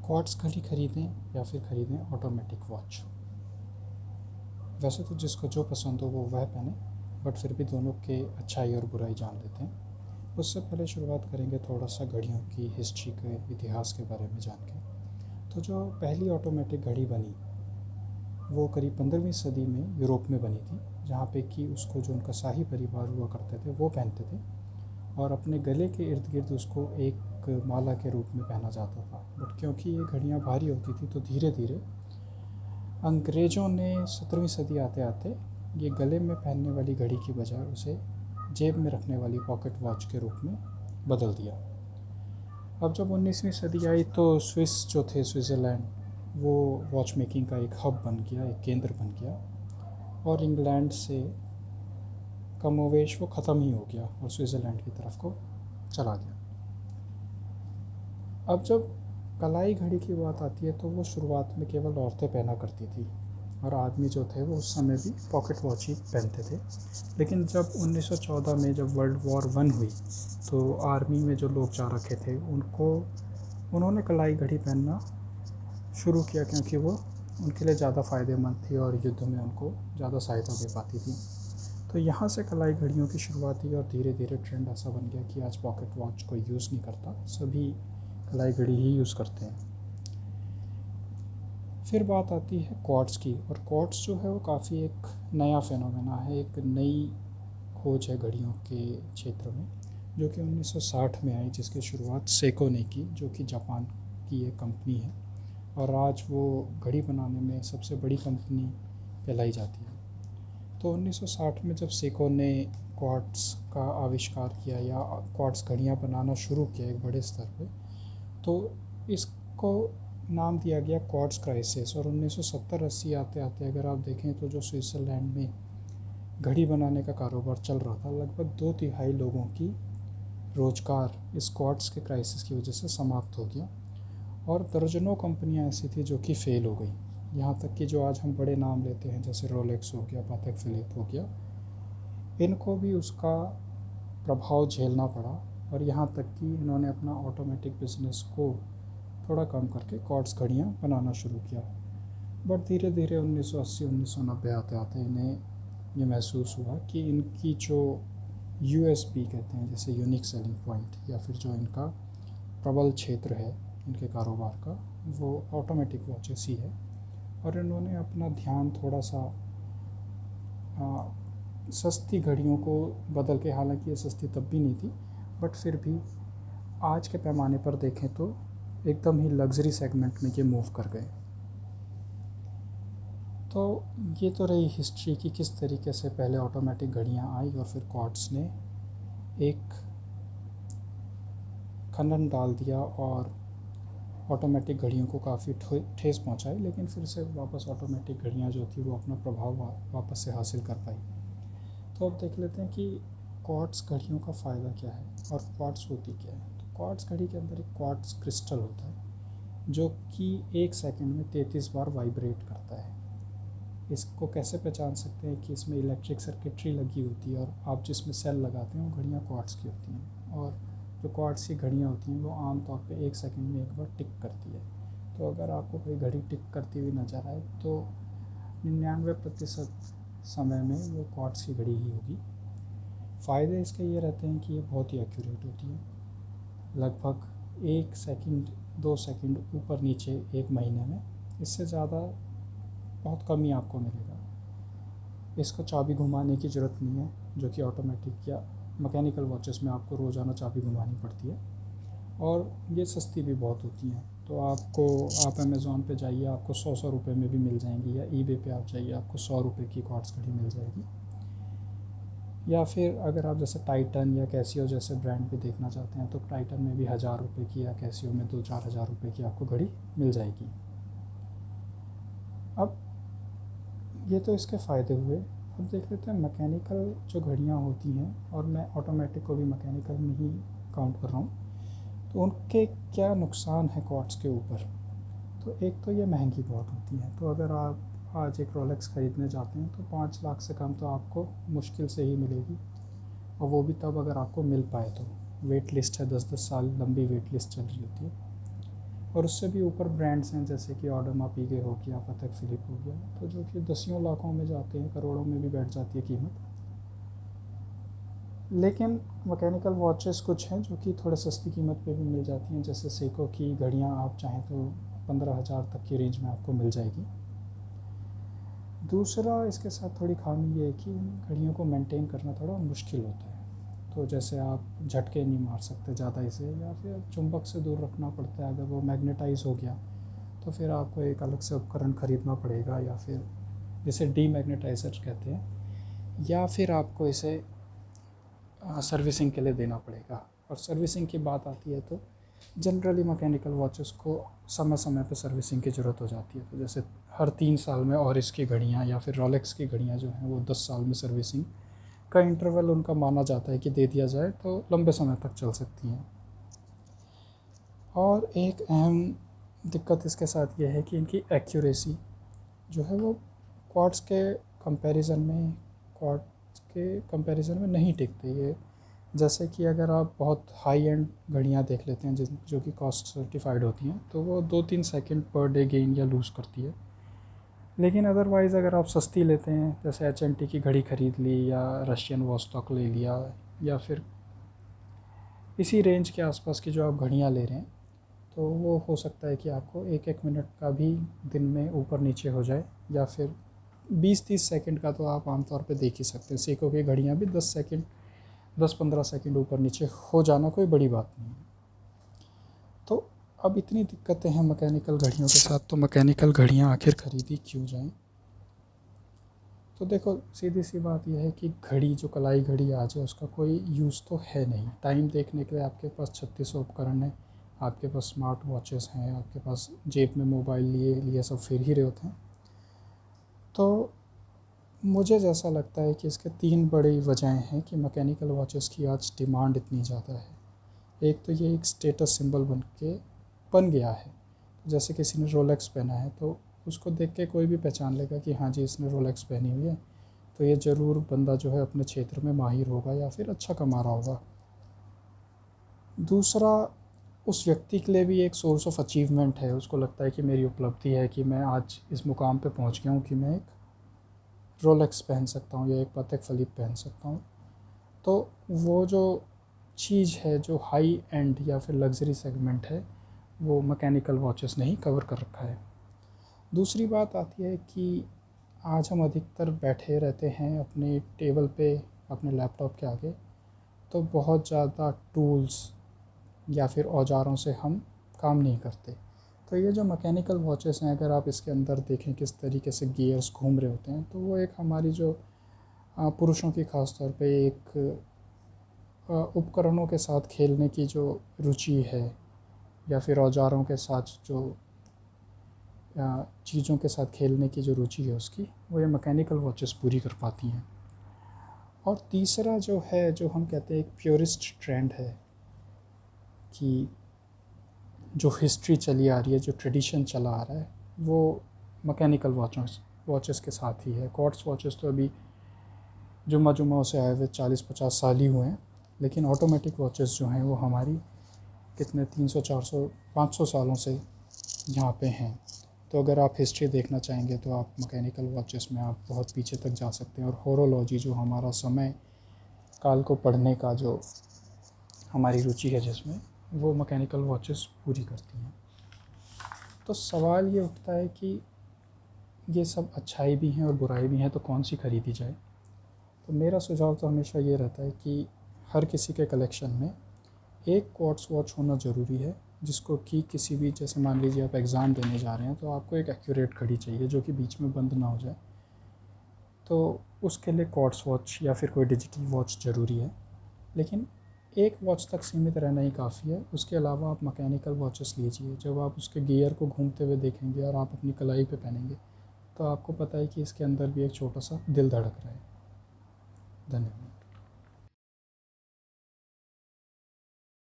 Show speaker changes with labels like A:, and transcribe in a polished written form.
A: Quartz घड़ी खरीदें या फिर खरीदें ऑटोमेटिक वॉच। वैसे तो जिसको जो पसंद हो वो वह पहने, बट फिर भी दोनों के अच्छाई और बुराई जान लेते हैं। उससे पहले शुरुआत करेंगे थोड़ा सा घड़ियों की हिस्ट्री के, इतिहास के बारे में जान के। तो जो पहली ऑटोमेटिक घड़ी बनी वो करीब 15वीं सदी में यूरोप में बनी थी, जहाँ पे कि उसको जो उनका शाही परिवार हुआ करते थे वो पहनते थे, और अपने गले के इर्द गिर्द उसको एक माला के रूप में पहना जाता था। बट क्योंकि ये घड़ियाँ भारी होती थी तो धीरे धीरे अंग्रेज़ों ने 17वीं सदी आते आते ये गले में पहनने वाली घड़ी की बजाय उसे जेब में रखने वाली पॉकेट वॉच के रूप में बदल दिया। अब जब 19वीं सदी आई तो स्विस जो थे, स्विट्ज़रलैंड, वो वॉच मेकिंग का एक हब बन गया, एक केंद्र बन गया, और इंग्लैंड से कमोवेश वो ख़त्म ही हो गया और स्विट्ज़रलैंड की तरफ को चला गया। अब जब कलाई घड़ी की बात आती है तो वो शुरुआत में केवल औरतें पहना करती थी, और आदमी जो थे वो उस समय भी पॉकेट वॉच ही पहनते थे। लेकिन जब 1914 में जब वर्ल्ड वॉर 1 हुई तो आर्मी में जो लोग जा रखे थे उन्होंने कलाई घड़ी पहनना शुरू किया, क्योंकि वो उनके लिए ज़्यादा फ़ायदेमंद थी और युद्ध में उनको ज़्यादा सहायता दे पाती थी। तो यहाँ से कलाई घड़ियों की शुरुआत हुई और धीरे धीरे ट्रेंड ऐसा बन गया कि आज पॉकेट वॉच कोई यूज़ नहीं करता, सभी कलाई घड़ी ही यूज़ करते हैं। फिर बात आती है क्वार्ट्स की, और क्वार्ट्स जो है वो काफ़ी एक नया फेनोमेना है, एक नई खोज है घड़ियों के क्षेत्र में, जो कि 1960 में आई, जिसकी शुरुआत सेको ने की, जो कि जापान की एक कंपनी है, और आज वो घड़ी बनाने में सबसे बड़ी कंपनी कहलाई जाती है। तो 1960 में जब सेको ने क्वार्ट्स का आविष्कार किया या क्वार्ट्स घड़ियाँ बनाना शुरू किया एक बड़े स्तर पे, तो इसको नाम दिया गया क्वार्ट्स क्राइसिस। और 1970-80 आते आते अगर आप देखें तो जो स्विट्ज़रलैंड में घड़ी बनाने का कारोबार चल रहा था, लगभग 2/3 लोगों की रोज़गार इस क्वार्ट्स के क्राइसिस की वजह से समाप्त हो गया, और दर्जनों कंपनियां ऐसी थी जो कि फ़ेल हो गई। यहाँ तक कि जो आज हम बड़े नाम लेते हैं जैसे रोलेक्स हो गया, पातेक फिलिप हो गया, इनको भी उसका प्रभाव झेलना पड़ा, और यहाँ तक कि इन्होंने अपना ऑटोमेटिक बिजनेस को थोड़ा कम करके क्वार्ट्स घड़ियाँ बनाना शुरू किया। बट धीरे धीरे 1980-1990 आते आते इन्हें ये महसूस हुआ कि इनकी जो यूएसपी कहते हैं, जैसे यूनिक सेलिंग पॉइंट, या फिर जो इनका प्रबल क्षेत्र है इनके कारोबार का, वो ऑटोमेटिक वॉचेस ही है। और इन्होंने अपना ध्यान थोड़ा सा सस्ती घड़ियों को बदल के, हालांकि ये सस्ती तब भी नहीं थी, बट फिर भी आज के पैमाने पर देखें तो एकदम ही लग्जरी सेगमेंट में ये मूव कर गए। तो ये तो रही हिस्ट्री की किस तरीके से पहले ऑटोमेटिक घड़ियाँ आई और फिर क्वार्ट्स ने एक खनन डाल दिया और ऑटोमेटिक घड़ियों को काफ़ी ठेस पहुंचाई, लेकिन फिर से वापस ऑटोमेटिक घड़ियाँ जो थी वो अपना प्रभाव वापस से हासिल कर पाई। तो अब देख लेते हैं कि क्वार्ट्स घड़ियों का फ़ायदा क्या है और क्वार्ट्स होती क्या है। तो क्वार्ट्स घड़ी के अंदर एक क्वार्ट्स क्रिस्टल होता है जो कि 1 सेकंड में 33 बार वाइब्रेट करता है। इसको कैसे पहचान सकते हैं कि इसमें इलेक्ट्रिक सर्किटरी लगी होती है, और आप जिसमें सेल लगाते हैं वो घड़ियाँ क्वार्ट्स की होती हैं, और जो क्वार्ट्स की घड़ियाँ होती हैं वो आमतौर पे 1 सेकंड में एक बार टिक करती है। तो अगर आपको कोई घड़ी टिक करती हुई नज़र आए तो 99% समय में वो क्वार्ट्स की घड़ी ही होगी। फ़ायदे इसके ये रहते हैं कि ये बहुत ही एक्यूरेट होती है, लगभग 1 सेकंड 2 सेकंड ऊपर नीचे एक महीने में, इससे ज़्यादा बहुत कम ही आपको मिलेगा। इसको चाबी घुमाने की ज़रूरत नहीं है, जो कि ऑटोमेटिक या मैकेनिकल वॉचेस में आपको रोज़ाना चाबी घुमानी पड़ती है, और ये सस्ती भी बहुत होती हैं। तो आप अमेज़ॉन पे जाइए, आपको 100 रुपये में भी मिल जाएंगी, या ईबे पे आप जाइए, आपको 100 रुपये की क्वार्ट्स घड़ी मिल जाएगी। या फिर अगर आप जैसे टाइटन या कैसियो जैसे ब्रांड भी देखना चाहते हैं तो टाइटन में भी 1000 रुपये की, या कैसियो में 2-4 हज़ार रुपये की आपको घड़ी मिल जाएगी। अब ये तो इसके फ़ायदे हुए। अब देख लेते हैं मैकेनिकल जो घड़ियाँ होती हैं, और मैं ऑटोमेटिक को भी मैकेनिकल में ही काउंट कर रहा हूँ, तो उनके क्या नुकसान है क्वार्ट्स के ऊपर। तो एक तो ये महंगी बहुत होती हैं। तो अगर आप आज एक रोलेक्स ख़रीदने जाते हैं तो 5 लाख से कम तो आपको मुश्किल से ही मिलेगी, और वो भी तब अगर आपको मिल पाए तो। वेट लिस्ट है, 10-10 साल लंबी वेट लिस्ट चल रही होती है। और उससे भी ऊपर ब्रांड्स हैं जैसे कि ऑडोमा पीगे हो गया, पातेक फिलिप हो गया, तो जो कि दसियों लाखों में जाते हैं, करोड़ों में भी बैठ जाती है कीमत। लेकिन मैकेनिकल वॉचेस कुछ हैं जो कि थोड़े सस्ती कीमत पे भी मिल जाती हैं, जैसे सेको की घड़ियाँ आप चाहें तो 15,000 तक की रेंज में आपको मिल जाएगी। दूसरा इसके साथ थोड़ी खामी ये है कि इन घड़ियों को मेंटेन करना थोड़ा मुश्किल होता है। तो जैसे आप झटके नहीं मार सकते ज़्यादा इसे, या फिर चुंबक से दूर रखना पड़ता है। अगर वो मैग्नेटाइज हो गया तो फिर आपको एक अलग से उपकरण ख़रीदना पड़ेगा, या फिर जिसे डीमैग्नेटाइजर कहते हैं, या फिर आपको इसे सर्विसिंग के लिए देना पड़ेगा। और सर्विसिंग की बात आती है तो जनरली मैकेनिकल वॉचेस को समय समय पर सर्विसिंग की ज़रूरत हो जाती है। तो जैसे हर 3 साल में ऑरिस की घड़ियाँ या फिर रोलेक्स की घड़ियाँ जो हैं वो 10 साल में सर्विसिंग का इंटरवल उनका माना जाता है कि दे दिया जाए तो लंबे समय तक चल सकती हैं। और एक अहम दिक्कत इसके साथ ये है कि इनकी एक्यूरेसी जो है वो क्वार्ट्ज के कंपैरिजन में नहीं टिकती है। जैसे कि अगर आप बहुत हाई एंड घड़ियाँ देख लेते हैं जो कि कॉस्ट सर्टिफाइड होती हैं, तो वो 2-3 सेकंड पर डे गेन या लूज़ करती है। लेकिन अदरवाइज़ अगर आप सस्ती लेते हैं, जैसे HMT की घड़ी ख़रीद ली या रशियन वॉस्टॉक ले लिया, या फिर इसी रेंज के आसपास की जो आप घड़ियाँ ले रहे हैं, तो वो हो सकता है कि आपको 1-1 मिनट का भी दिन में ऊपर नीचे हो जाए, या फिर 20-30 सेकंड का तो आप आमतौर पे देख ही सकते हैं। सेको की घड़ियाँ भी 10-15 सेकंड ऊपर नीचे हो जाना कोई बड़ी बात नहीं है। तो अब इतनी दिक्कतें हैं मैकेनिकल घड़ियों के साथ, तो मैकेनिकल घड़ियाँ आखिर ख़रीदी क्यों जाएँ? तो देखो, सीधी सी बात यह है कि घड़ी जो कलाई घड़ी आज है उसका कोई यूज़ तो है नहीं। टाइम देखने के लिए आपके पास 3600 उपकरण हैं, आपके पास स्मार्ट वॉचेस हैं, आपके पास जेब में मोबाइल लिए सब फिर ही रहे होते हैं। तो मुझे जैसा लगता है कि इसके 3 बड़ी वजहें हैं कि मैकेनिकल वॉचेस की आज डिमांड इतनी ज़्यादा है। एक तो ये एक स्टेटस सिंबल बन गया है। जैसे किसी ने रोलेक्स पहना है तो उसको देख के कोई भी पहचान लेगा कि हाँ जी, इसने रोलेक्स पहनी हुई है, तो ये ज़रूर बंदा जो है अपने क्षेत्र में माहिर होगा या फिर अच्छा कमा रहा होगा। दूसरा, उस व्यक्ति के लिए भी एक सोर्स ऑफ अचीवमेंट है। उसको लगता है कि मेरी उपलब्धि है कि मैं आज इस मुकाम पे पहुंच गया हूँ कि मैं एक रोलेक्स पहन सकता हूँ या एक पातेक फिलिप पहन सकता हूँ। तो वो जो चीज़ है जो हाई एंड या फिर लग्जरी सेगमेंट है, वो मैकेनिकल वॉचेस ने ही कवर कर रखा है। दूसरी बात आती है कि आज हम अधिकतर बैठे रहते हैं अपने टेबल पे, अपने लैपटॉप के आगे, तो बहुत ज़्यादा टूल्स या फिर औजारों से हम काम नहीं करते। तो ये जो मैकेनिकल वॉचेस हैं, अगर आप इसके अंदर देखें किस तरीके से गियर्स घूम रहे होते हैं, तो वो एक हमारी जो पुरुषों की ख़ास तौर पे एक उपकरणों के साथ खेलने की जो रुचि है, या फिर औजारों के साथ जो चीज़ों के साथ खेलने की जो रुचि है उसकी, वो ये मैकेनिकल वॉचेस पूरी कर पाती हैं। और तीसरा जो है, जो हम कहते हैं एक प्योरिस्ट ट्रेंड है, कि जो हिस्ट्री चली आ रही है, जो ट्रेडिशन चला आ रहा है, वो मैकेनिकल वॉचेस के साथ ही है। क्वार्ट्ज वॉचेस तो अभी जुम्मा से आए हुए 40-50 साल ही हुए हैं, लेकिन ऑटोमेटिक वॉचेस जो हैं वो हमारी कितने 300-400-500 सालों से यहाँ पे हैं। तो अगर आप हिस्ट्री देखना चाहेंगे तो आप मैकेनिकल वॉचेस में आप बहुत पीछे तक जा सकते हैं। और होरोलॉजी, जो हमारा समय काल को पढ़ने का जो हमारी रुचि है जिसमें, वो मैकेनिकल वॉचेस पूरी करती हैं। तो सवाल ये उठता है कि ये सब अच्छाई भी हैं और बुराई भी हैं, तो कौन सी ख़रीदी जाए? तो मेरा सुझाव तो हमेशा ये रहता है कि हर किसी के कलेक्शन में एक क्वार्ट्ज वॉच होना ज़रूरी है, जिसको कि किसी भी, जैसे मान लीजिए आप एग्ज़ाम देने जा रहे हैं, तो आपको एक एक्यूरेट घड़ी चाहिए जो कि बीच में बंद ना हो जाए, तो उसके लिए क्वार्ट्ज वॉच या फिर कोई डिजिटल वॉच ज़रूरी है। लेकिन एक वॉच तक सीमित रहना ही काफ़ी है। उसके अलावा आप मैकेनिकल वॉचेस लीजिए, जब आप उसके गियर को घूमते हुए देखेंगे और आप अपनी कलाई पे पहनेंगे, तो आपको पता है कि इसके अंदर भी एक छोटा सा दिल धड़क रहा है। धन्यवाद।